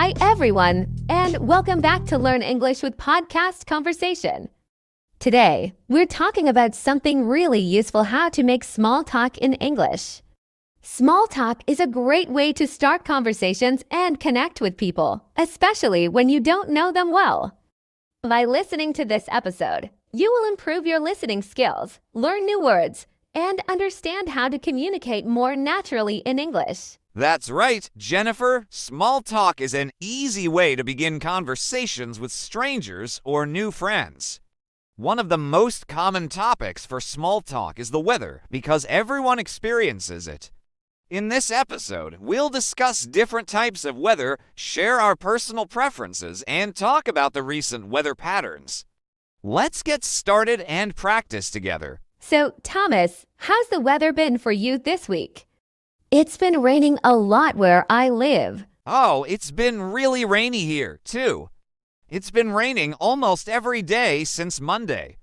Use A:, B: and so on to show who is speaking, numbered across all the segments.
A: Hi, everyone, and welcome back to Learn English with Podcast Conversation. Today, we're talking about something really useful: how to make small talk in English. Small talk is a great way to start conversations and connect with people, especially when you don't know them well. By listening to this episode, you will improve your listening skills, learn new words, and understand how to communicate more naturally in English.
B: That's right, Jennifer. Small talk is an easy way to begin conversations with strangers or new friends. One of the most common topics for small talk is the weather, because everyone experiences it. In this episode, we'll discuss different types of weather, share our personal preferences, and talk about the recent weather patterns. Let's get started and practice together.
A: So, Thomas, how's the weather been for you this week? It's been raining a lot where I live.
B: Oh, it's been really rainy here, too. It's been raining almost every day since Monday.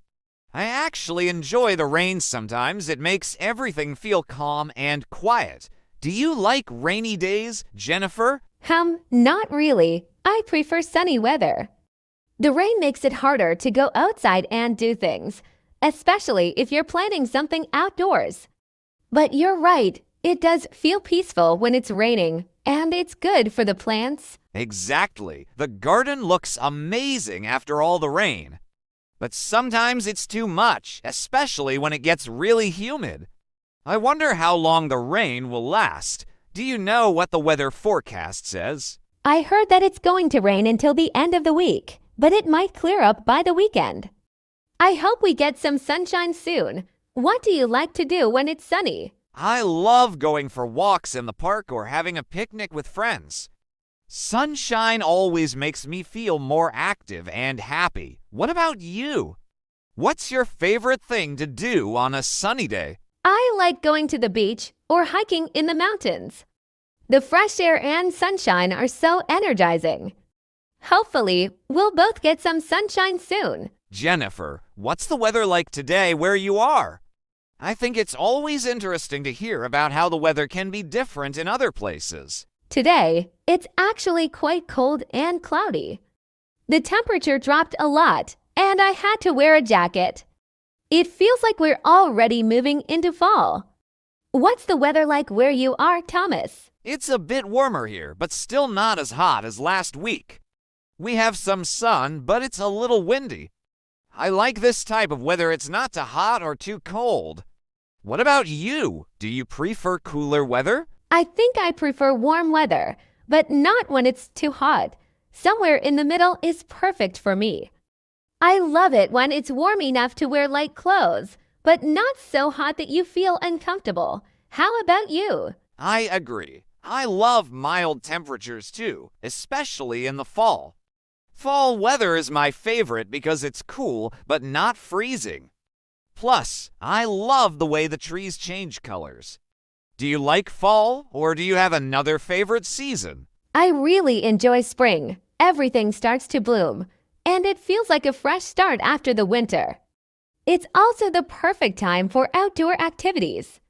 B: I actually enjoy the rain sometimes. It makes everything feel calm and quiet. Do you like rainy days, Jennifer?
A: Not really. I prefer sunny weather. The rain makes it harder to go outside and do things, especially if you're planning something outdoors. But you're right. It does feel peaceful when it's raining, and it's good for the plants.
B: Exactly. The garden looks amazing after all the rain. But sometimes it's too much, especially when it gets really humid. I wonder how long the rain will last. Do you know what the weather forecast says?
A: I heard that it's going to rain until the end of the week, but it might clear up by the weekend. I hope we get some sunshine soon. What do you like to do when it's sunny?
B: I love going for walks in the park or having a picnic with friends. Sunshine always makes me feel more active and happy. What about you? What's your favorite thing to do on a sunny day?
A: I like going to the beach or hiking in the mountains. The fresh air and sunshine are so energizing. Hopefully, we'll both get some sunshine soon.
B: Jennifer, what's the weather like today where you are? I think it's always interesting to hear about how the weather can be different in other places.
A: Today, it's actually quite cold and cloudy. The temperature dropped a lot, and I had to wear a jacket. It feels like we're already moving into fall. What's the weather like where you are, Thomas?
B: It's a bit warmer here, but still not as hot as last week. We have some sun, but it's a little windy. I like this type of weather. It's not too hot or too cold. What about you? Do you prefer cooler weather?
A: I think I prefer warm weather, but not when it's too hot. Somewhere in the middle is perfect for me. I love it when it's warm enough to wear light clothes, but not so hot that you feel uncomfortable. How about you?
B: I agree. I love mild temperatures too, especially in the fall. Fall weather is my favorite because it's cool but not freezing. Plus, I love the way the trees change colors. Do you like fall, or do you have another favorite season?
A: I really enjoy spring. Everything starts to bloom, and it feels like a fresh start after the winter. It's also the perfect time for outdoor activities.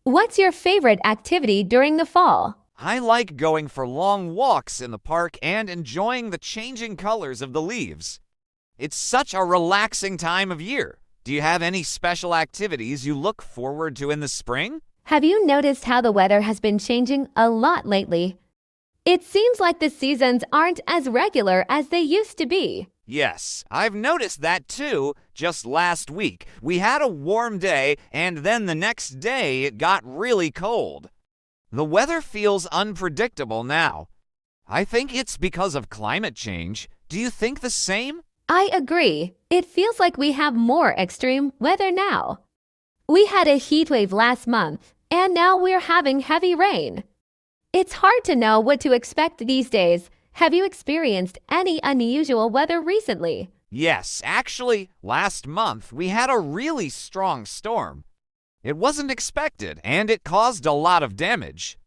A: What's your favorite activity during the fall?
B: I like going for long walks in the park and enjoying the changing colors of the leaves. It's such a relaxing time of year. Do you have any special activities you look forward to in the spring?
A: Have you noticed how the weather has been changing a lot lately? It seems like the seasons aren't as regular as they used to be.
B: Yes, I've noticed that too. Just last week, we had a warm day, and then the next day it got really cold. The weather feels unpredictable now. I think it's because of climate change. Do you think the same?
A: I agree. It feels like we have more extreme weather now. We had a heat wave last month, and now we're having heavy rain. It's hard to know what to expect these days. Have you experienced any unusual weather recently?
B: Yes, actually, last month we had a really strong storm. It wasn't expected, and it caused a lot of damage.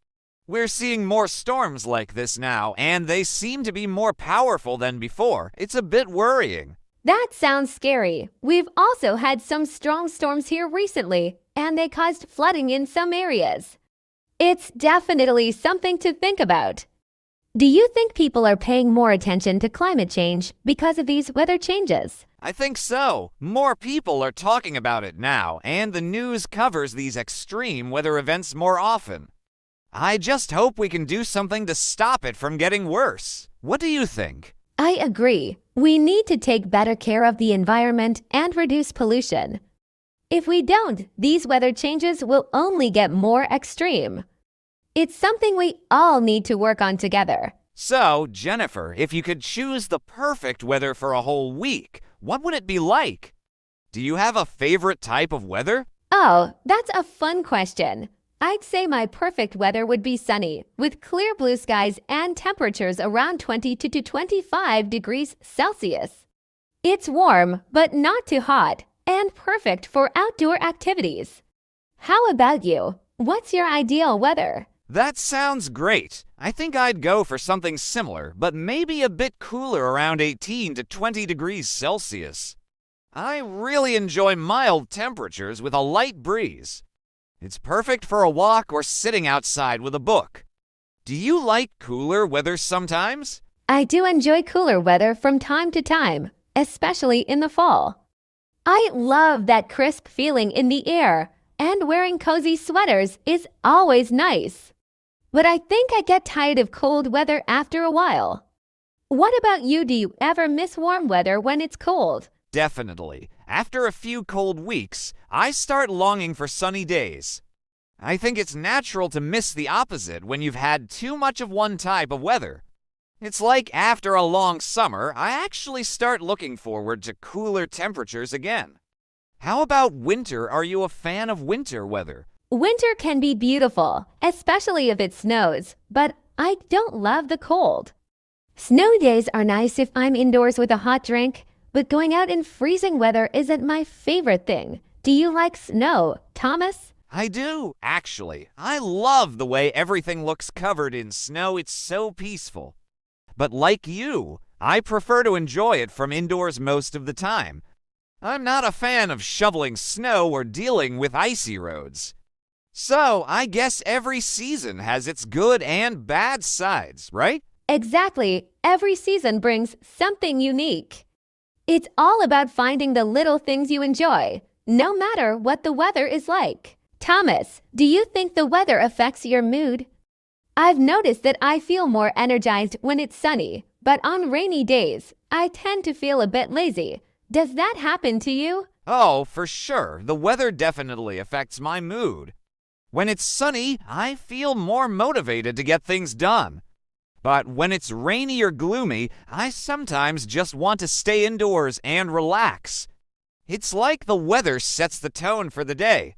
B: We're seeing more storms like this now, and they seem to be more powerful than before. It's a bit worrying.
A: That sounds scary. We've also had some strong storms here recently, and they caused flooding in some areas. It's definitely something to think about. Do you think people are paying more attention to climate change because of these weather changes?
B: I think so. More people are talking about it now, and the news covers these extreme weather events more often. I just hope we can do something to stop it from getting worse. What do you think?
A: I agree. We need to take better care of the environment and reduce pollution. If we don't, these weather changes will only get more extreme. It's something we all need to work on together.
B: So, Jennifer, if you could choose the perfect weather for a whole week, what would it be like? Do you have a favorite type of weather?
A: Oh, that's a fun question. I'd say my perfect weather would be sunny, with clear blue skies and temperatures around 20 to 25 degrees Celsius. It's warm, but not too hot, and perfect for outdoor activities. How about you? What's your ideal weather?
B: That sounds great. I think I'd go for something similar, but maybe a bit cooler around 18 to 20 degrees Celsius. I really enjoy mild temperatures with a light breeze. It's perfect for a walk or sitting outside with a book. Do you like cooler weather sometimes?
A: I do enjoy cooler weather from time to time, especially in the fall. I love that crisp feeling in the air, and wearing cozy sweaters is always nice. But I think I get tired of cold weather after a while. What about you? Do you ever miss warm weather when it's cold?
B: Definitely. After a few cold weeks, I start longing for sunny days. I think it's natural to miss the opposite when you've had too much of one type of weather. It's like after a long summer, I actually start looking forward to cooler temperatures again. How about winter? Are you a fan of winter weather?
A: Winter can be beautiful, especially if it snows, but I don't love the cold. Snow days are nice if I'm indoors with a hot drink, but going out in freezing weather isn't my favorite thing. Do you like snow, Thomas?
B: I do, actually. I love the way everything looks covered in snow. It's so peaceful. But like you, I prefer to enjoy it from indoors most of the time. I'm not a fan of shoveling snow or dealing with icy roads. So, I guess every season has its good and bad sides, right?
A: Exactly. Every season brings something unique. It's all about finding the little things you enjoy, no matter what the weather is like. Thomas, do you think the weather affects your mood? I've noticed that I feel more energized when it's sunny, but on rainy days, I tend to feel a bit lazy. Does that happen to you?
B: Oh, for sure. The weather definitely affects my mood. When it's sunny, I feel more motivated to get things done. But when it's rainy or gloomy, I sometimes just want to stay indoors and relax. It's like the weather sets the tone for the day.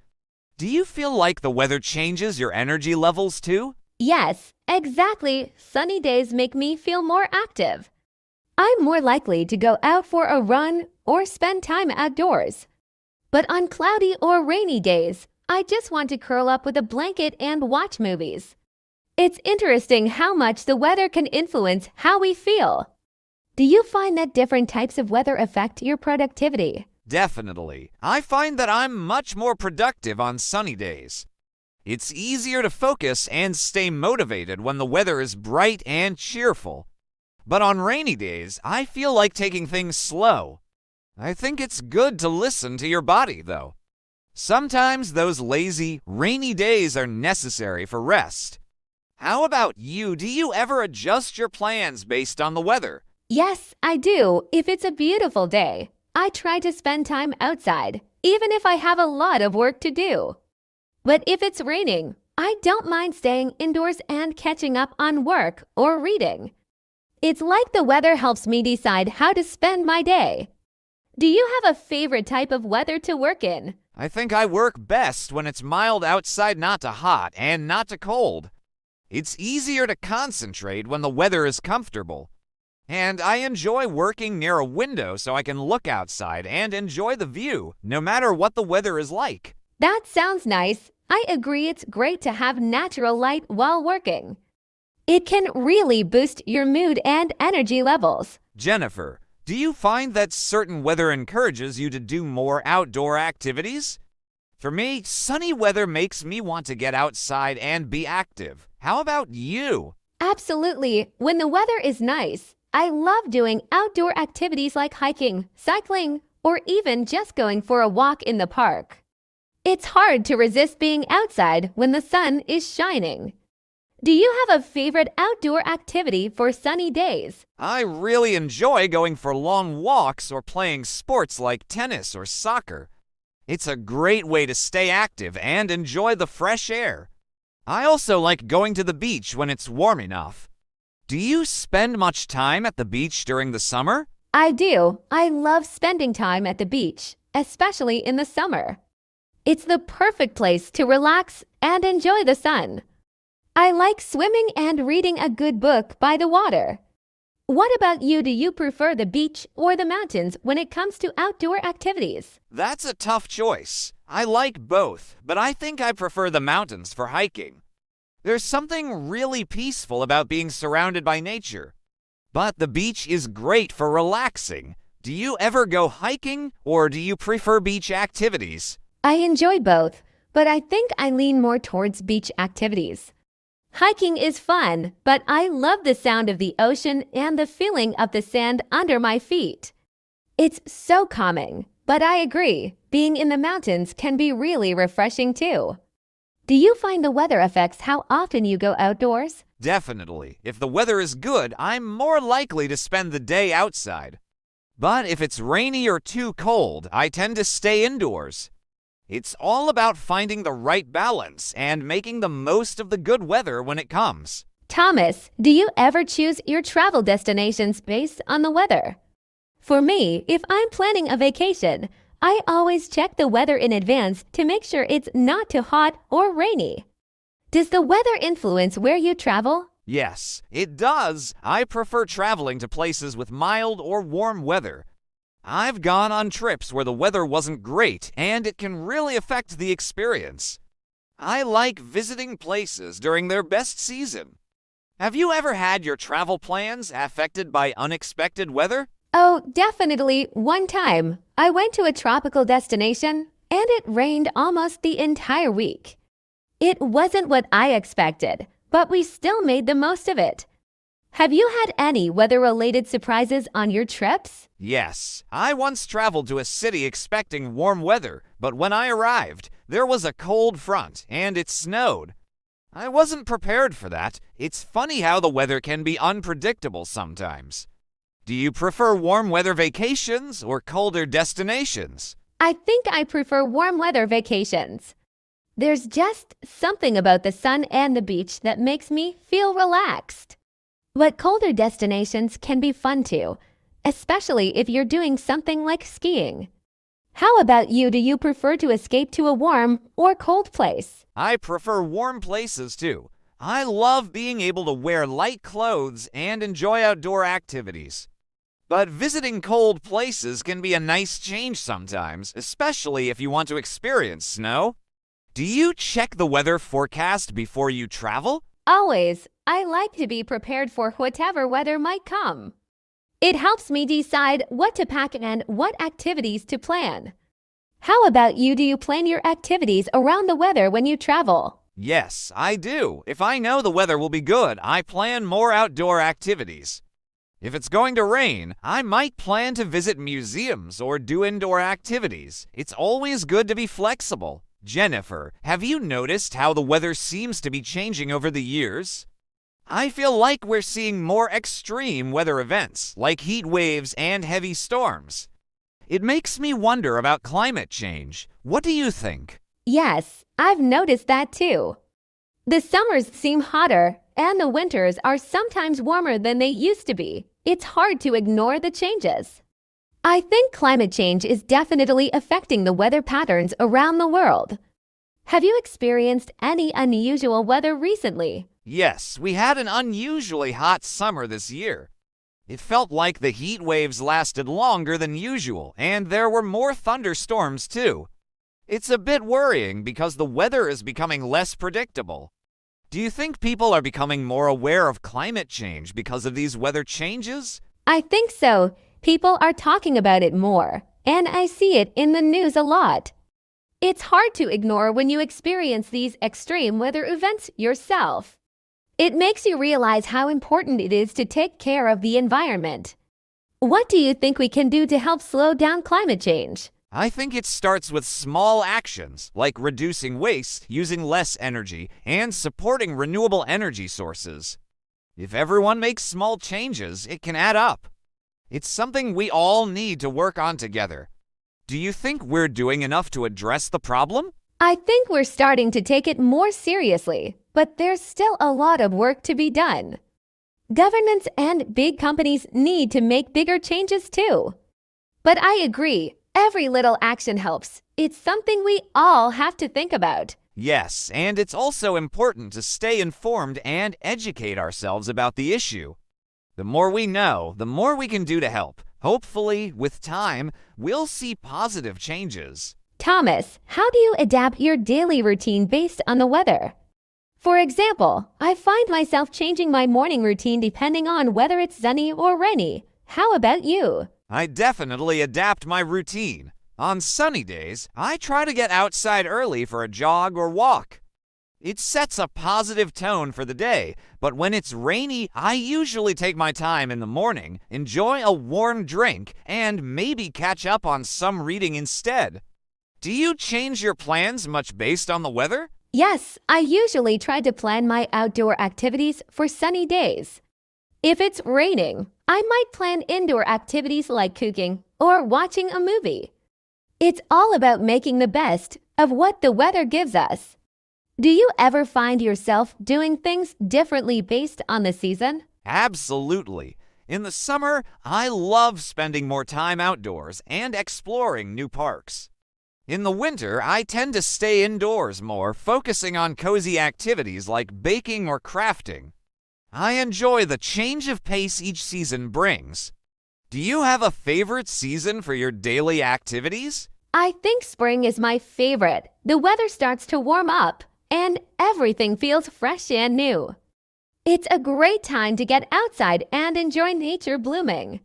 B: Do you feel like the weather changes your energy levels too?
A: Yes, exactly. Sunny days make me feel more active. I'm more likely to go out for a run or spend time outdoors. But on cloudy or rainy days, I just want to curl up with a blanket and watch movies. It's interesting how much the weather can influence how we feel. Do you find that different types of weather affect your productivity?
B: Definitely. I find that I'm much more productive on sunny days. It's easier to focus and stay motivated when the weather is bright and cheerful. But on rainy days, I feel like taking things slow. I think it's good to listen to your body, though. Sometimes those lazy, rainy days are necessary for rest. How about you? Do you ever adjust your plans based on the weather?
A: Yes, I do. If it's a beautiful day, I try to spend time outside, even if I have a lot of work to do. But if it's raining, I don't mind staying indoors and catching up on work or reading. It's like the weather helps me decide how to spend my day. Do you have a favorite type of weather to work in?
B: I think I work best when it's mild outside, not too hot and not too cold. It's easier to concentrate when the weather is comfortable. And I enjoy working near a window so I can look outside and enjoy the view, no matter what the weather is like.
A: That sounds nice. I agree it's great to have natural light while working. It can really boost your mood and energy levels.
B: Jennifer, do you find that certain weather encourages you to do more outdoor activities? For me, sunny weather makes me want to get outside and be active. How about you?
A: Absolutely. When the weather is nice, I love doing outdoor activities like hiking, cycling, or even just going for a walk in the park. It's hard to resist being outside when the sun is shining. Do you have a favorite outdoor activity for sunny days?
B: I really enjoy going for long walks or playing sports like tennis or soccer. It's a great way to stay active and enjoy the fresh air. I also like going to the beach when it's warm enough. Do you spend much time at the beach during the summer?
A: I do. I love spending time at the beach, especially in the summer. It's the perfect place to relax and enjoy the sun. I like swimming and reading a good book by the water. What about you? Do you prefer the beach or the mountains when it comes to outdoor activities?
B: That's a tough choice. I like both, but I think I prefer the mountains for hiking. There's something really peaceful about being surrounded by nature. But the beach is great for relaxing. Do you ever go hiking or do you prefer beach activities?
A: I enjoy both, but I think I lean more towards beach activities. Hiking is fun, but I love the sound of the ocean and the feeling of the sand under my feet. It's so calming, but I agree, being in the mountains can be really refreshing too. Do you find the weather affects how often you go outdoors?
B: Definitely. If the weather is good, I'm more likely to spend the day outside. But if it's rainy or too cold, I tend to stay indoors. It's all about finding the right balance and making the most of the good weather when it comes.
A: Thomas, do you ever choose your travel destinations based on the weather? For me, if I'm planning a vacation, I always check the weather in advance to make sure it's not too hot or rainy. Does the weather influence where you travel?
B: Yes, it does. I prefer traveling to places with mild or warm weather. I've gone on trips where the weather wasn't great, and it can really affect the experience. I like visiting places during their best season. Have you ever had your travel plans affected by unexpected weather?
A: Oh, definitely. One time, I went to a tropical destination, and it rained almost the entire week. It wasn't what I expected, but we still made the most of it. Have you had any weather-related surprises on your trips?
B: Yes, I once traveled to a city expecting warm weather, but when I arrived, there was a cold front and it snowed. I wasn't prepared for that. It's funny how the weather can be unpredictable sometimes. Do you prefer warm weather vacations or colder destinations?
A: I think I prefer warm weather vacations. There's just something about the sun and the beach that makes me feel relaxed. But colder destinations can be fun too, especially if you're doing something like skiing. How about you? Do you prefer to escape to a warm or cold place?
B: I prefer warm places too. I love being able to wear light clothes and enjoy outdoor activities. But visiting cold places can be a nice change sometimes, especially if you want to experience snow. Do you check the weather forecast before you travel?
A: Always. I like to be prepared for whatever weather might come. It helps me decide what to pack and what activities to plan. How about you? Do you plan your activities around the weather when you travel?
B: Yes, I do. If I know the weather will be good, I plan more outdoor activities. If it's going to rain, I might plan to visit museums or do indoor activities. It's always good to be flexible. Jennifer, have you noticed how the weather seems to be changing over the years? I feel like we're seeing more extreme weather events, like heat waves and heavy storms. It makes me wonder about climate change. What do you think?
A: Yes, I've noticed that too. The summers seem hotter, and the winters are sometimes warmer than they used to be. It's hard to ignore the changes. I think climate change is definitely affecting the weather patterns around the world. Have you experienced any unusual weather recently?
B: Yes, we had an unusually hot summer this year. It felt like the heat waves lasted longer than usual, and there were more thunderstorms too. It's a bit worrying because the weather is becoming less predictable. Do you think people are becoming more aware of climate change because of these weather changes?
A: I think so. People are talking about it more, and I see it in the news a lot. It's hard to ignore when you experience these extreme weather events yourself. It makes you realize how important it is to take care of the environment. What do you think we can do to help slow down climate change?
B: I think it starts with small actions like reducing waste, using less energy, and supporting renewable energy sources. If everyone makes small changes, it can add up. It's something we all need to work on together. Do you think we're doing enough to address the problem?
A: I think we're starting to take it more seriously, but there's still a lot of work to be done. Governments and big companies need to make bigger changes too. But I agree, every little action helps. It's something we all have to think about.
B: Yes, and it's also important to stay informed and educate ourselves about the issue. The more we know, the more we can do to help. Hopefully, with time, we'll see positive changes.
A: Thomas, how do you adapt your daily routine based on the weather? For example, I find myself changing my morning routine depending on whether it's sunny or rainy. How about you?
B: I definitely adapt my routine. On sunny days, I try to get outside early for a jog or walk. It sets a positive tone for the day, but when it's rainy, I usually take my time in the morning, enjoy a warm drink, and maybe catch up on some reading instead. Do you change your plans much based on the weather?
A: Yes, I usually try to plan my outdoor activities for sunny days. If it's raining, I might plan indoor activities like cooking or watching a movie. It's all about making the best of what the weather gives us. Do you ever find yourself doing things differently based on the season?
B: Absolutely. In the summer, I love spending more time outdoors and exploring new parks. In the winter, I tend to stay indoors more, focusing on cozy activities like baking or crafting. I enjoy the change of pace each season brings. Do you have a favorite season for your daily activities?
A: I think spring is my favorite. The weather starts to warm up and everything feels fresh and new. It's a great time to get outside and enjoy nature blooming.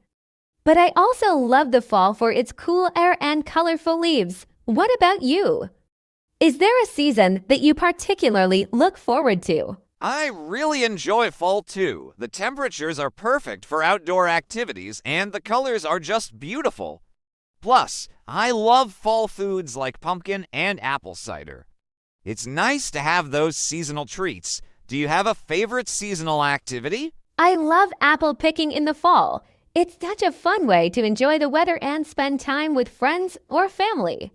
A: But I also love the fall for its cool air and colorful leaves. What about you? Is there a season that you particularly look forward to?
B: I really enjoy fall too. The temperatures are perfect for outdoor activities and the colors are just beautiful. Plus, I love fall foods like pumpkin and apple cider. It's nice to have those seasonal treats. Do you have a favorite seasonal activity?
A: I love apple picking in the fall. It's such a fun way to enjoy the weather and spend time with friends or family.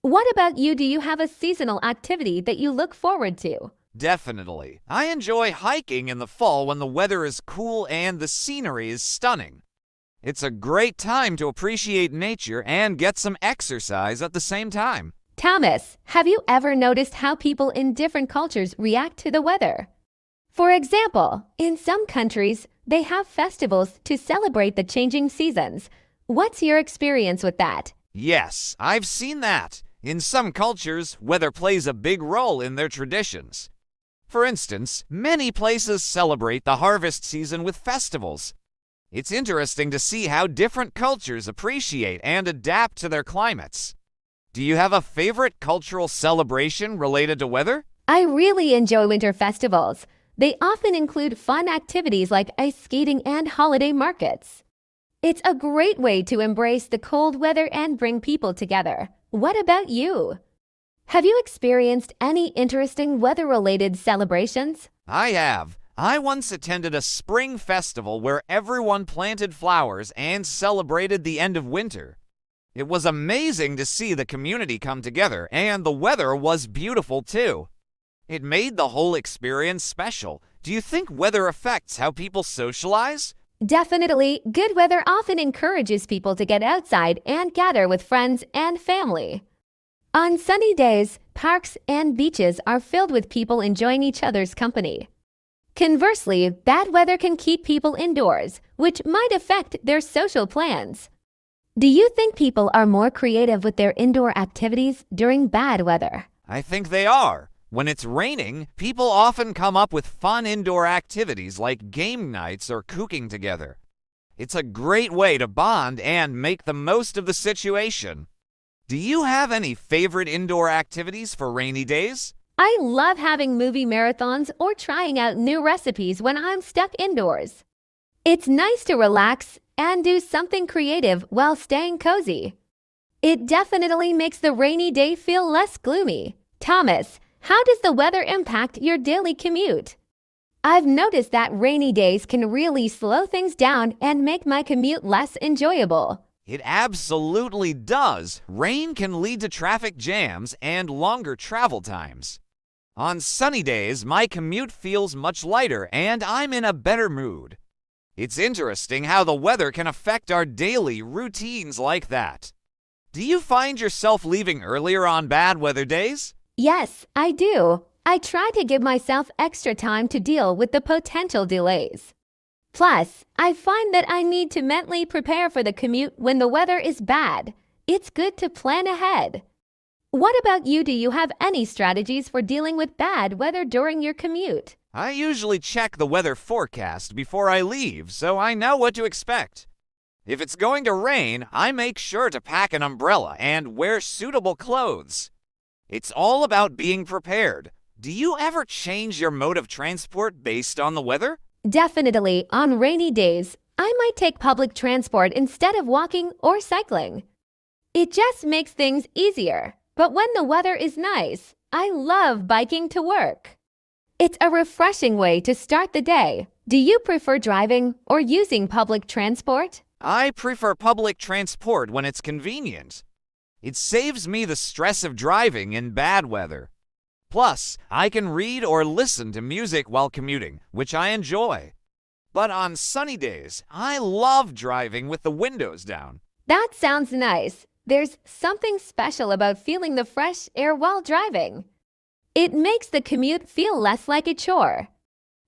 A: What about you? Do you have a seasonal activity that you look forward to?
B: Definitely. I enjoy hiking in the fall when the weather is cool and the scenery is stunning. It's a great time to appreciate nature and get some exercise at the same time.
A: Thomas, have you ever noticed how people in different cultures react to the weather? For example, in some countries, they have festivals to celebrate the changing seasons. What's your experience with that?
B: Yes, I've seen that. In some cultures, weather plays a big role in their traditions. For instance, many places celebrate the harvest season with festivals. It's interesting to see how different cultures appreciate and adapt to their climates. Do you have a favorite cultural celebration related to weather?
A: I really enjoy winter festivals. They often include fun activities like ice skating and holiday markets. It's a great way to embrace the cold weather and bring people together. What about you? Have you experienced any interesting weather-related celebrations?
B: I have. I once attended a spring festival where everyone planted flowers and celebrated the end of winter. It was amazing to see the community come together, and the weather was beautiful too. It made the whole experience special. Do you think weather affects how people socialize?
A: Definitely, good weather often encourages people to get outside and gather with friends and family. On sunny days, parks and beaches are filled with people enjoying each other's company. Conversely, bad weather can keep people indoors, which might affect their social plans. Do you think people are more creative with their indoor activities during bad weather?
B: I think they are. When it's raining, people often come up with fun indoor activities like game nights or cooking together. It's a great way to bond and make the most of the situation. Do you have any favorite indoor activities for rainy days?
A: I love having movie marathons or trying out new recipes when I'm stuck indoors. It's nice to relax and do something creative while staying cozy. It definitely makes the rainy day feel less gloomy. Thomas, how does the weather impact your daily commute? I've noticed that rainy days can really slow things down and make my commute less enjoyable.
B: It absolutely does. Rain can lead to traffic jams and longer travel times. On sunny days, my commute feels much lighter and I'm in a better mood. It's interesting how the weather can affect our daily routines like that. Do you find yourself leaving earlier on bad weather days?
A: Yes, I do. I try to give myself extra time to deal with the potential delays. Plus, I find that I need to mentally prepare for the commute when the weather is bad. It's good to plan ahead. What about you? Do you have any strategies for dealing with bad weather during your commute?
B: I usually check the weather forecast before I leave, so I know what to expect. If it's going to rain, I make sure to pack an umbrella and wear suitable clothes. It's all about being prepared. Do you ever change your mode of transport based on the weather?
A: Definitely, on rainy days, I might take public transport instead of walking or cycling. It just makes things easier. But when the weather is nice, I love biking to work. It's a refreshing way to start the day. Do you prefer driving or using public transport?
B: I prefer public transport when it's convenient. It saves me the stress of driving in bad weather. Plus, I can read or listen to music while commuting, which I enjoy. But on sunny days, I love driving with the windows down.
A: That sounds nice. There's something special about feeling the fresh air while driving. It makes the commute feel less like a chore.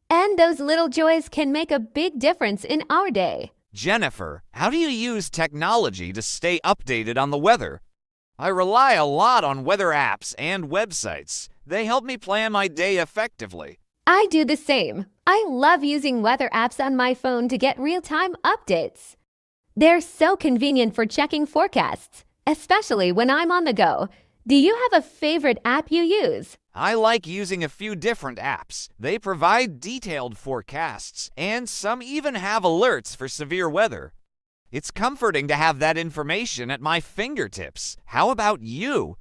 A: And those little joys can make a big difference in our day.
B: Jennifer, how do you use technology to stay updated on the weather? I rely a lot on weather apps and websites. They help me plan my day effectively.
A: I do the same. I love using weather apps on my phone to get real-time updates. They're so convenient for checking forecasts, especially when I'm on the go. Do you have a favorite app you use?
B: I like using a few different apps. They provide detailed forecasts, and some even have alerts for severe weather. It's comforting to have that information at my fingertips. How about you?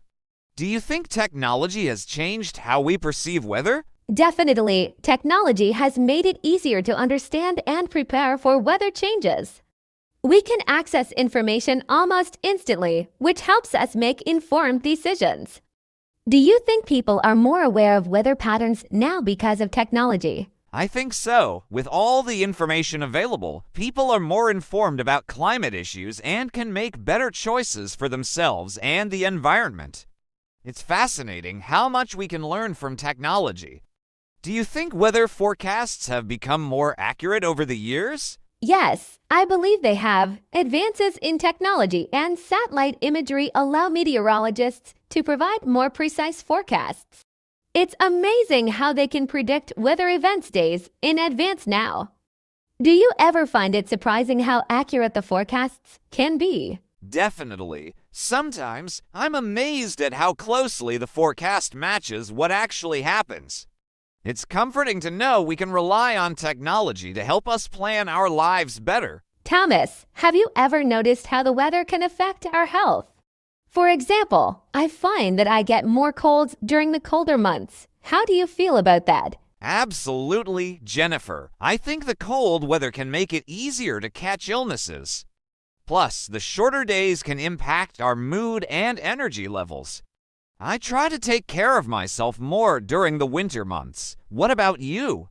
B: Do you think technology has changed how we perceive weather?
A: Definitely, technology has made it easier to understand and prepare for weather changes. We can access information almost instantly, which helps us make informed decisions. Do you think people are more aware of weather patterns now because of technology?
B: I think so. With all the information available, people are more informed about climate issues and can make better choices for themselves and the environment. It's fascinating how much we can learn from technology. Do you think weather forecasts have become more accurate over the years?
A: Yes, I believe they have. Advances in technology and satellite imagery allow meteorologists to provide more precise forecasts. It's amazing how they can predict weather events days in advance now. Do you ever find it surprising how accurate the forecasts can be?
B: Definitely. Sometimes I'm amazed at how closely the forecast matches what actually happens. It's comforting to know we can rely on technology to help us plan our lives better.
A: Thomas, have you ever noticed how the weather can affect our health? For example, I find that I get more colds during the colder months. How do you feel about that?
B: Absolutely, Jennifer. I think the cold weather can make it easier to catch illnesses. Plus, the shorter days can impact our mood and energy levels. I try to take care of myself more during the winter months. What about you?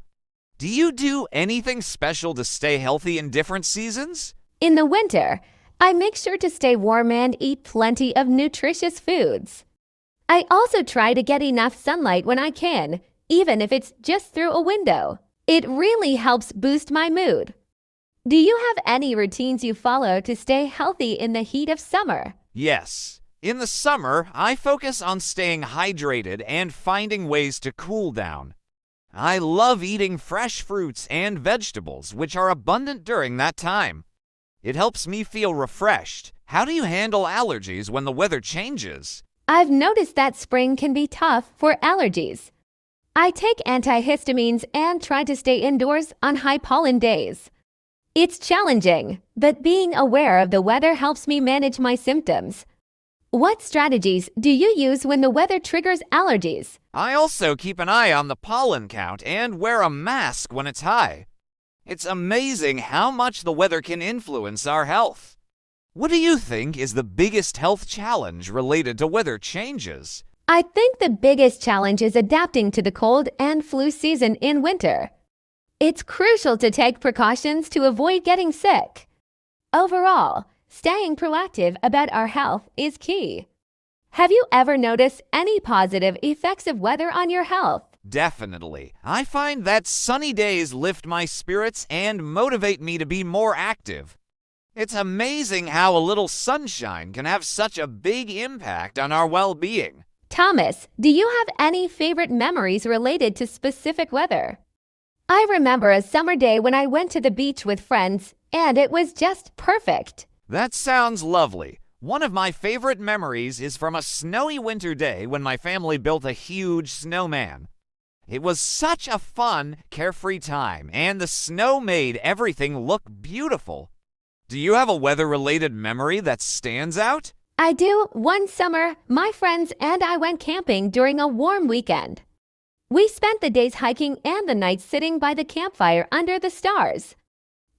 B: Do you do anything special to stay healthy in different seasons?
A: In the winter, I make sure to stay warm and eat plenty of nutritious foods. I also try to get enough sunlight when I can, even if it's just through a window. It really helps boost my mood. Do you have any routines you follow to stay healthy in the heat of summer?
B: Yes. In the summer, I focus on staying hydrated and finding ways to cool down. I love eating fresh fruits and vegetables, which are abundant during that time. It helps me feel refreshed. How do you handle allergies when the weather changes?
A: I've noticed that spring can be tough for allergies. I take antihistamines and try to stay indoors on high pollen days. It's challenging, but being aware of the weather helps me manage my symptoms. What strategies do you use when the weather triggers allergies?
B: I also keep an eye on the pollen count and wear a mask when it's high. It's amazing how much the weather can influence our health. What do you think is the biggest health challenge related to weather changes?
A: I think the biggest challenge is adapting to the cold and flu season in winter. It's crucial to take precautions to avoid getting sick. Overall, staying proactive about our health is key. Have you ever noticed any positive effects of weather on your health?
B: Definitely. I find that sunny days lift my spirits and motivate me to be more active. It's amazing how a little sunshine can have such a big impact on our well-being.
A: Thomas, do you have any favorite memories related to specific weather? I remember a summer day when I went to the beach with friends, and it was just perfect.
B: That sounds lovely. One of my favorite memories is from a snowy winter day when my family built a huge snowman. It was such a fun, carefree time, and the snow made everything look beautiful. Do you have a weather-related memory that stands out?
A: I do. One summer, my friends and I went camping during a warm weekend. We spent the days hiking and the nights sitting by the campfire under the stars.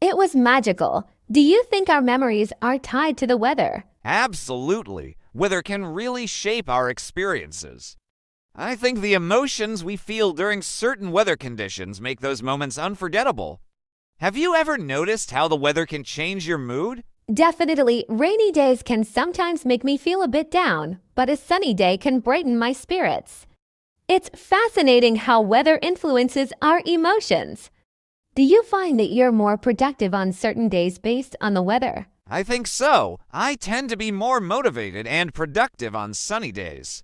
A: It was magical. Do you think our memories are tied to the weather?
B: Absolutely. Weather can really shape our experiences. I think the emotions we feel during certain weather conditions make those moments unforgettable. Have you ever noticed how the weather can change your mood?
A: Definitely, rainy days can sometimes make me feel a bit down, but a sunny day can brighten my spirits. It's fascinating how weather influences our emotions. Do you find that you're more productive on certain days based on the weather?
B: I think so. I tend to be more motivated and productive on sunny days.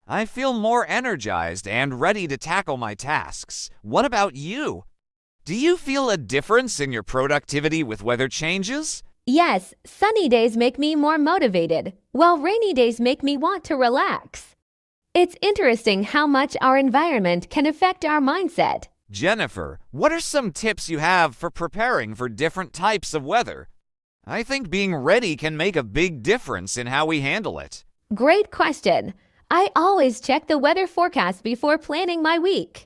B: I feel more energized and ready to tackle my tasks. What about you? Do you feel a difference in your productivity with weather changes?
A: Yes, sunny days make me more motivated, while rainy days make me want to relax. It's interesting how much our environment can affect our mindset.
B: Jennifer, what are some tips you have for preparing for different types of weather? I think being ready can make a big difference in how we handle it.
A: Great question. I always check the weather forecast before planning my week.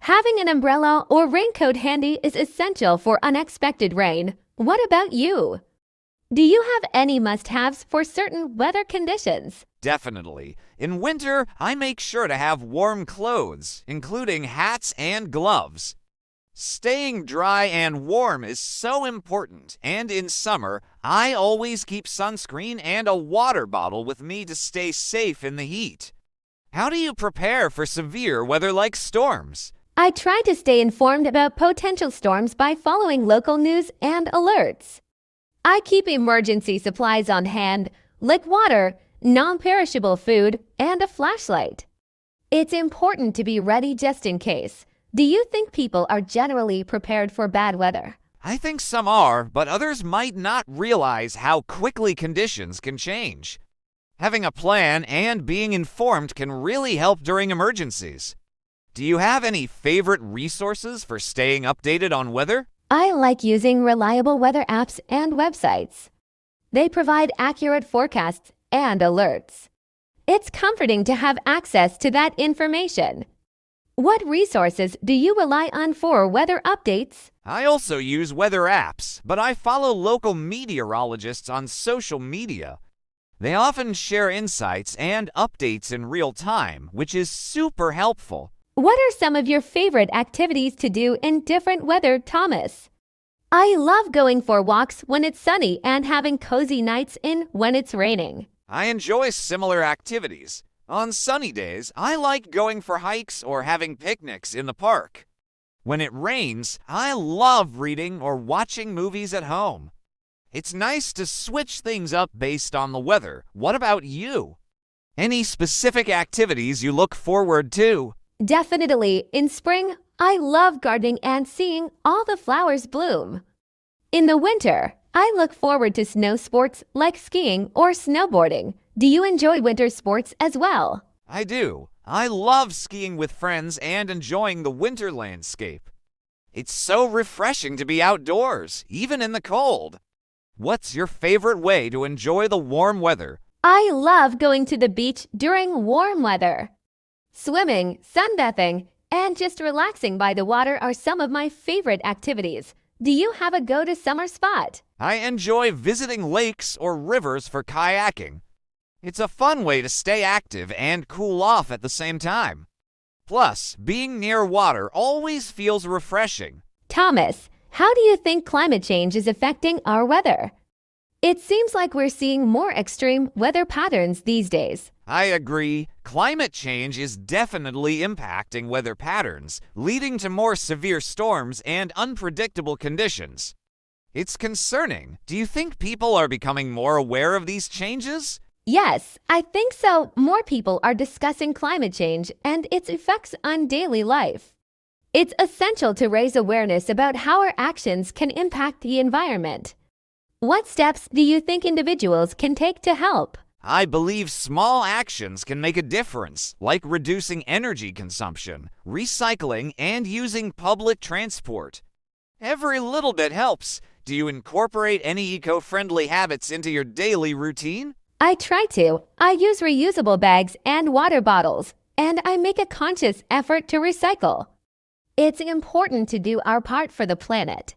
A: Having an umbrella or raincoat handy is essential for unexpected rain. What about you? Do you have any must-haves for certain weather conditions?
B: Definitely. In winter, I make sure to have warm clothes, including hats and gloves. Staying dry and warm is so important, and in summer, I always keep sunscreen and a water bottle with me to stay safe in the heat. How do you prepare for severe weather like storms?
A: I try to stay informed about potential storms by following local news and alerts. I keep emergency supplies on hand, like water, non-perishable food, and a flashlight. It's important to be ready just in case. Do you think people are generally prepared for bad weather?
B: I think some are, but others might not realize how quickly conditions can change. Having a plan and being informed can really help during emergencies. Do you have any favorite resources for staying updated on weather?
A: I like using reliable weather apps and websites. They provide accurate forecasts and alerts. It's comforting to have access to that information. What resources do you rely on for weather updates?
B: I also use weather apps, but I follow local meteorologists on social media. They often share insights and updates in real time, which is super helpful.
A: What are some of your favorite activities to do in different weather, Thomas? I love going for walks when it's sunny and having cozy nights in when it's raining.
B: I enjoy similar activities. On sunny days, I like going for hikes or having picnics in the park. When it rains, I love reading or watching movies at home. It's nice to switch things up based on the weather. What about you? Any specific activities you look forward to?
A: Definitely. In spring, I love gardening and seeing all the flowers bloom. In the winter, I look forward to snow sports like skiing or snowboarding. Do you enjoy winter sports as well?
B: I do. I love skiing with friends and enjoying the winter landscape. It's so refreshing to be outdoors, even in the cold. What's your favorite way to enjoy the warm weather?
A: I love going to the beach during warm weather. Swimming, sunbathing, and just relaxing by the water are some of my favorite activities. Do you have a go-to summer spot?
B: I enjoy visiting lakes or rivers for kayaking. It's a fun way to stay active and cool off at the same time. Plus, being near water always feels refreshing.
A: Thomas, how do you think climate change is affecting our weather? It seems like we're seeing more extreme weather patterns these days.
B: I agree. Climate change is definitely impacting weather patterns, leading to more severe storms and unpredictable conditions. It's concerning. Do you think people are becoming more aware of these changes?
A: Yes, I think so. More people are discussing climate change and its effects on daily life. It's essential to raise awareness about how our actions can impact the environment. What steps do you think individuals can take to help?
B: I believe small actions can make a difference, like reducing energy consumption, recycling, and using public transport. Every little bit helps. Do you incorporate any eco-friendly habits into your daily routine?
A: I try to. I use reusable bags and water bottles, and I make a conscious effort to recycle. It's important to do our part for the planet.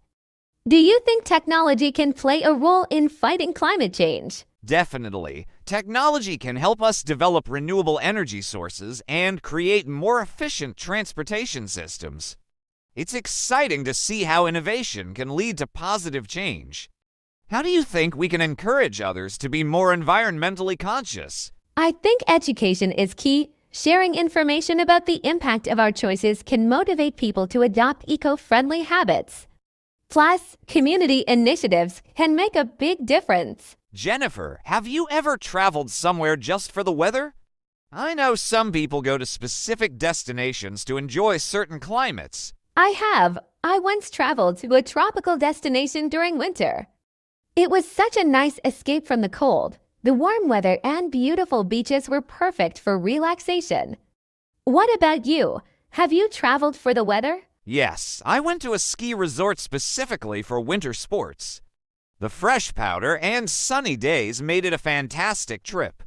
A: Do you think technology can play a role in fighting climate change?
B: Definitely. Technology can help us develop renewable energy sources and create more efficient transportation systems. It's exciting to see how innovation can lead to positive change. How do you think we can encourage others to be more environmentally conscious?
A: I think education is key. Sharing information about the impact of our choices can motivate people to adopt eco-friendly habits. Plus, community initiatives can make a big difference.
B: Jennifer, have you ever traveled somewhere just for the weather? I know some people go to specific destinations to enjoy certain climates.
A: I have. I once traveled to a tropical destination during winter. It was such a nice escape from the cold. The warm weather and beautiful beaches were perfect for relaxation. What about you? Have you traveled for the weather?
B: Yes, I went to a ski resort specifically for winter sports. The fresh powder and sunny days made it a fantastic trip.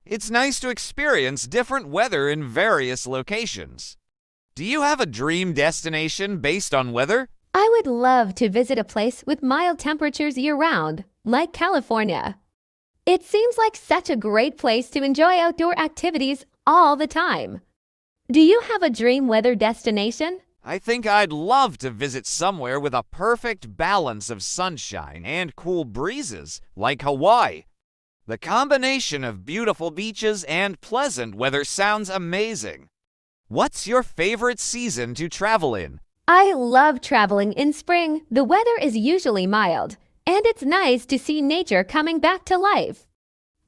B: It's nice to experience different weather in various locations. Do you have a dream destination based on weather?
A: I would love to visit a place with mild temperatures year-round, like California. It seems like such a great place to enjoy outdoor activities all the time. Do you have a dream weather destination?
B: I think I'd love to visit somewhere with a perfect balance of sunshine and cool breezes, like Hawaii. The combination of beautiful beaches and pleasant weather sounds amazing. What's your favorite season to travel in?
A: I love traveling in spring. The weather is usually mild, and it's nice to see nature coming back to life.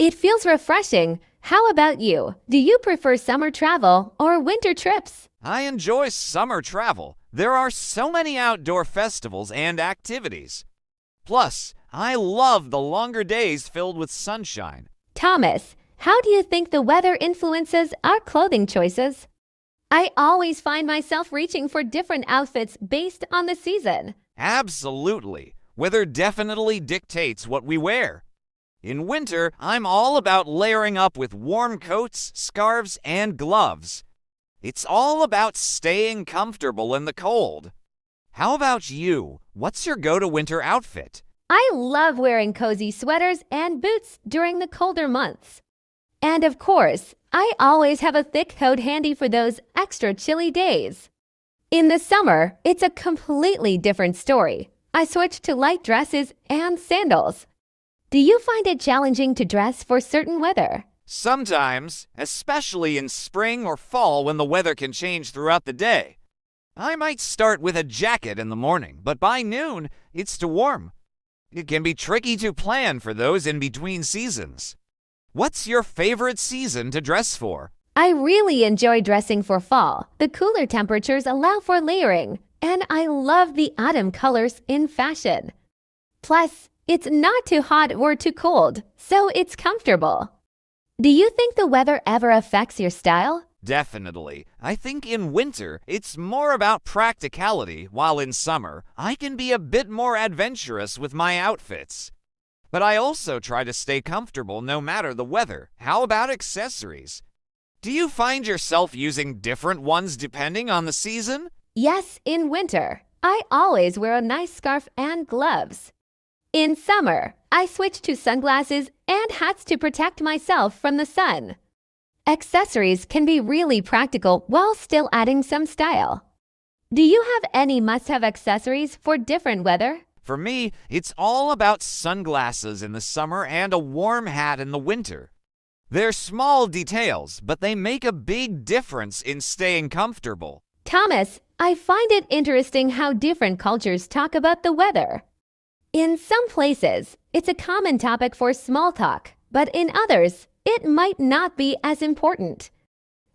A: It feels refreshing. How about you? Do you prefer summer travel or winter trips?
B: I enjoy summer travel. There are so many outdoor festivals and activities. Plus, I love the longer days filled with sunshine.
A: Thomas, how do you think the weather influences our clothing choices? I always find myself reaching for different outfits based on the season.
B: Absolutely. Weather definitely dictates what we wear. In winter, I'm all about layering up with warm coats, scarves, and gloves. It's all about staying comfortable in the cold. How about you? What's your go-to winter outfit?
A: I love wearing cozy sweaters and boots during the colder months. And of course, I always have a thick coat handy for those extra chilly days. In the summer, it's a completely different story. I switch to light dresses and sandals. Do you find it challenging to dress for certain weather?
B: Sometimes, especially in spring or fall when the weather can change throughout the day. I might start with a jacket in the morning, but by noon, it's too warm. It can be tricky to plan for those in between seasons. What's your favorite season to dress for?
A: I really enjoy dressing for fall. The cooler temperatures allow for layering, and I love the autumn colors in fashion. Plus, It's not too hot or too cold, so it's comfortable. Do you think the weather ever affects your style?
B: Definitely. I think in winter, it's more about practicality, while in summer, I can be a bit more adventurous with my outfits. But I also try to stay comfortable no matter the weather. How about accessories? Do you find yourself using different ones depending on the season?
A: Yes, in winter, I always wear a nice scarf and gloves. In summer, I switch to sunglasses and hats to protect myself from the sun. Accessories can be really practical while still adding some style. Do you have any must-have accessories for different weather?
B: For me, it's all about sunglasses in the summer and a warm hat in the winter. They're small details, but they make a big difference in staying comfortable.
A: Thomas, I find it interesting how different cultures talk about the weather. In some places, it's a common topic for small talk, but in others, it might not be as important.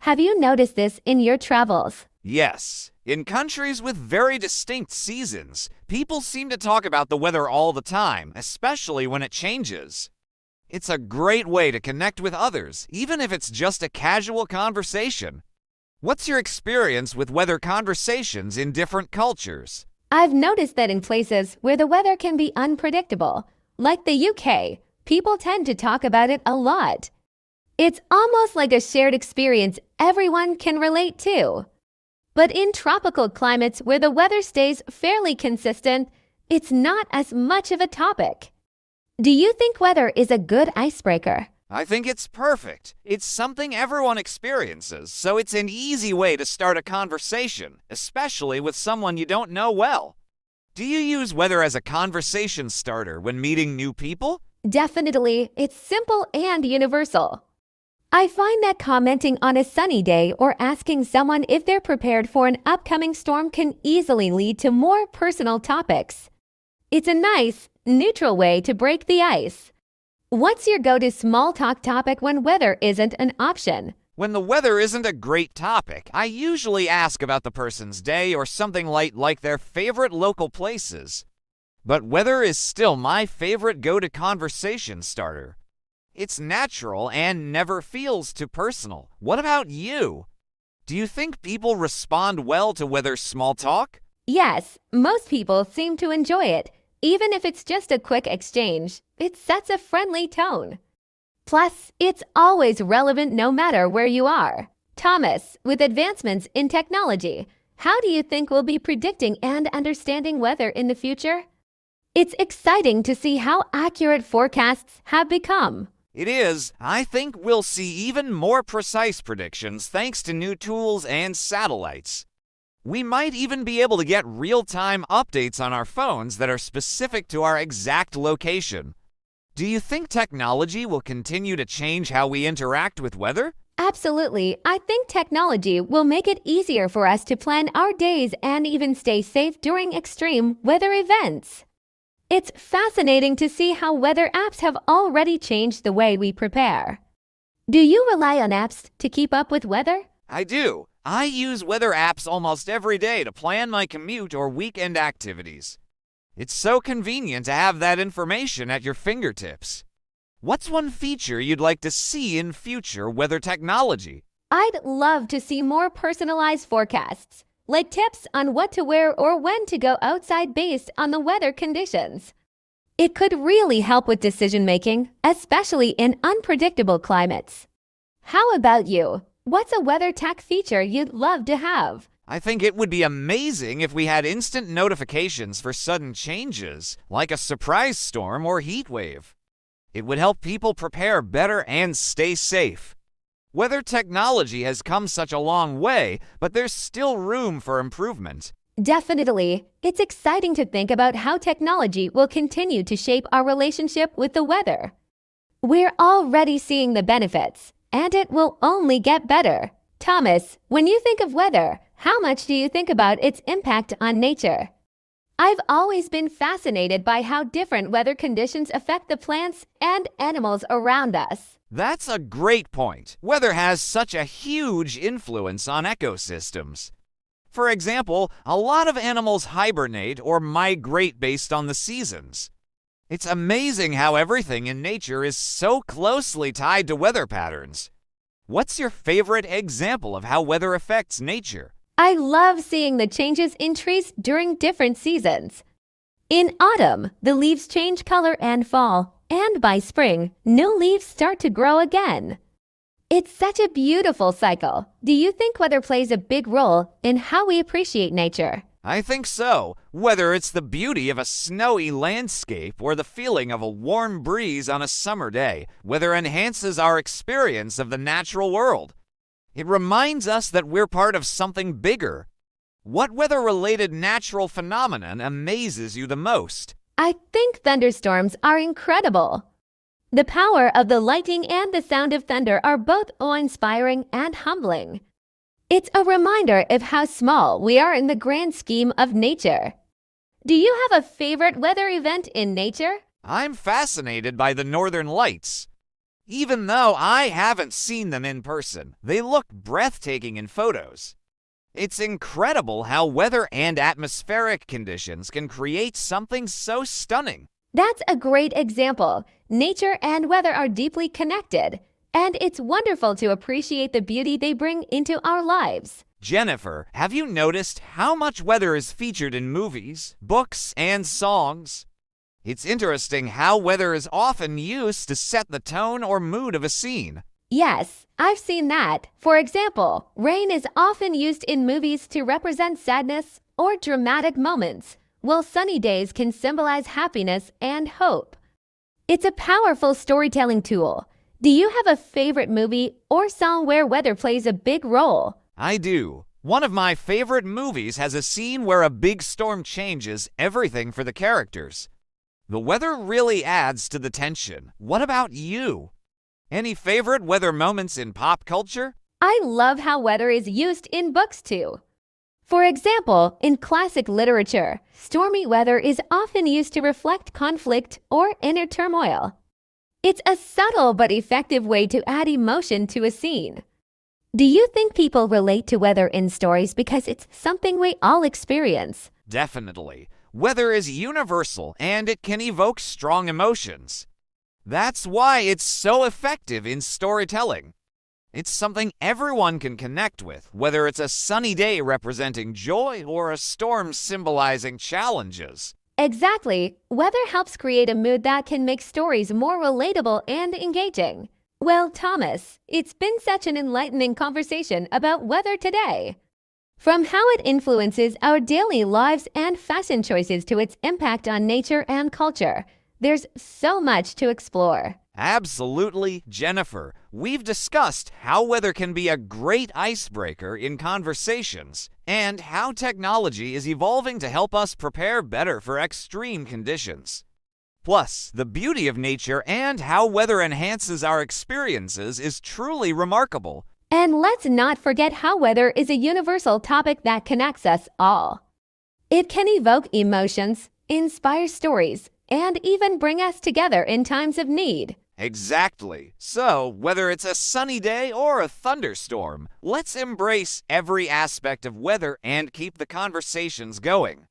A: Have you noticed this in your travels?
B: Yes, in countries with very distinct seasons, people seem to talk about the weather all the time, especially when it changes. It's a great way to connect with others, even if it's just a casual conversation. What's your experience with weather conversations in different cultures?
A: I've noticed that in places where the weather can be unpredictable, like the UK, people tend to talk about it a lot. It's almost like a shared experience everyone can relate to. But in tropical climates where the weather stays fairly consistent, it's not as much of a topic. Do you think weather is a good icebreaker?
B: I think it's perfect. It's something everyone experiences, so it's an easy way to start a conversation, especially with someone you don't know well. Do you use weather as a conversation starter when meeting new people?
A: Definitely, it's simple and universal. I find that commenting on a sunny day or asking someone if they're prepared for an upcoming storm can easily lead to more personal topics. It's a nice, neutral way to break the ice. What's your go-to small talk topic when weather isn't an option?
B: When the weather isn't a great topic, I usually ask about the person's day or something light like their favorite local places. But weather is still my favorite go-to conversation starter. It's natural and never feels too personal. What about you? Do you think people respond well to weather small talk?
A: Yes, most people seem to enjoy it. Even if it's just a quick exchange, it sets a friendly tone. Plus, it's always relevant no matter where you are. Thomas, with advancements in technology, how do you think we'll be predicting and understanding weather in the future? It's exciting to see how accurate forecasts have become.
B: It is. I think we'll see even more precise predictions thanks to new tools and satellites. We might even be able to get real-time updates on our phones that are specific to our exact location. Do you think technology will continue to change how we interact with weather?
A: Absolutely. I think technology will make it easier for us to plan our days and even stay safe during extreme weather events. It's fascinating to see how weather apps have already changed the way we prepare. Do you rely on apps to keep up with weather?
B: I do. I use weather apps almost every day to plan my commute or weekend activities. It's so convenient to have that information at your fingertips. What's one feature you'd like to see in future weather technology?
A: I'd love to see more personalized forecasts, like tips on what to wear or when to go outside based on the weather conditions. It could really help with decision-making, especially in unpredictable climates. How about you? What's a weather tech feature you'd love to have?
B: I think it would be amazing if we had instant notifications for sudden changes, like a surprise storm or heat wave. It would help people prepare better and stay safe. Weather technology has come such a long way, but there's still room for improvement.
A: Definitely. It's exciting to think about how technology will continue to shape our relationship with the weather. We're already seeing the benefits, and it will only get better. Thomas, when you think of weather, how much do you think about its impact on nature? I've always been fascinated by how different weather conditions affect the plants and animals around us.
B: That's a great point. Weather has such a huge influence on ecosystems. For example, a lot of animals hibernate or migrate based on the seasons. It's amazing how everything in nature is so closely tied to weather patterns. What's your favorite example of how weather affects nature?
A: I love seeing the changes in trees during different seasons. In autumn, the leaves change color and fall, and by spring, new leaves start to grow again. It's such a beautiful cycle. Do you think weather plays a big role in how we appreciate nature?
B: I think so. Whether it's the beauty of a snowy landscape or the feeling of a warm breeze on a summer day, weather enhances our experience of the natural world. It reminds us that we're part of something bigger. What weather-related natural phenomenon amazes you the most?
A: I think thunderstorms are incredible. The power of the lightning and the sound of thunder are both awe-inspiring and humbling. It's a reminder of how small we are in the grand scheme of nature. Do you have a favorite weather event in nature?
B: I'm fascinated by the northern lights. Even though I haven't seen them in person, they look breathtaking in photos. It's incredible how weather and atmospheric conditions can create something so stunning.
A: That's a great example. Nature and weather are deeply connected, and it's wonderful to appreciate the beauty they bring into our lives.
B: Jennifer, have you noticed how much weather is featured in movies, books, and songs? It's interesting how weather is often used to set the tone or mood of a scene.
A: Yes, I've seen that. For example, rain is often used in movies to represent sadness or dramatic moments, while sunny days can symbolize happiness and hope. It's a powerful storytelling tool. Do you have a favorite movie or song where weather plays a big role?
B: I do. One of my favorite movies has a scene where a big storm changes everything for the characters. The weather really adds to the tension. What about you? Any favorite weather moments in pop culture?
A: I love how weather is used in books too. For example, in classic literature, stormy weather is often used to reflect conflict or inner turmoil. It's a subtle but effective way to add emotion to a scene. Do you think people relate to weather in stories because it's something we all experience?
B: Definitely. Weather is universal and it can evoke strong emotions. That's why it's so effective in storytelling. It's something everyone can connect with, whether it's a sunny day representing joy or a storm symbolizing challenges.
A: Exactly. Weather helps create a mood that can make stories more relatable and engaging. Well, Thomas, it's been such an enlightening conversation about weather today. From how it influences our daily lives and fashion choices to its impact on nature and culture, there's so much to explore.
B: Absolutely, Jennifer. We've discussed how weather can be a great icebreaker in conversations and how technology is evolving to help us prepare better for extreme conditions. Plus, the beauty of nature and how weather enhances our experiences is truly remarkable.
A: And let's not forget how weather is a universal topic that connects us all. It can evoke emotions, inspire stories, and even bring us together in times of need.
B: Exactly. So, whether it's a sunny day or a thunderstorm, let's embrace every aspect of weather and keep the conversations going.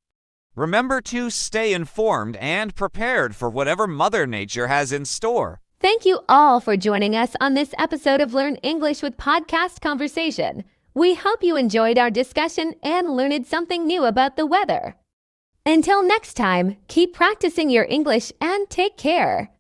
B: Remember to stay informed and prepared for whatever Mother Nature has in store.
A: Thank you all for joining us on this episode of Learn English with Podcast Conversation. We hope you enjoyed our discussion and learned something new about the weather. Until next time, keep practicing your English and take care.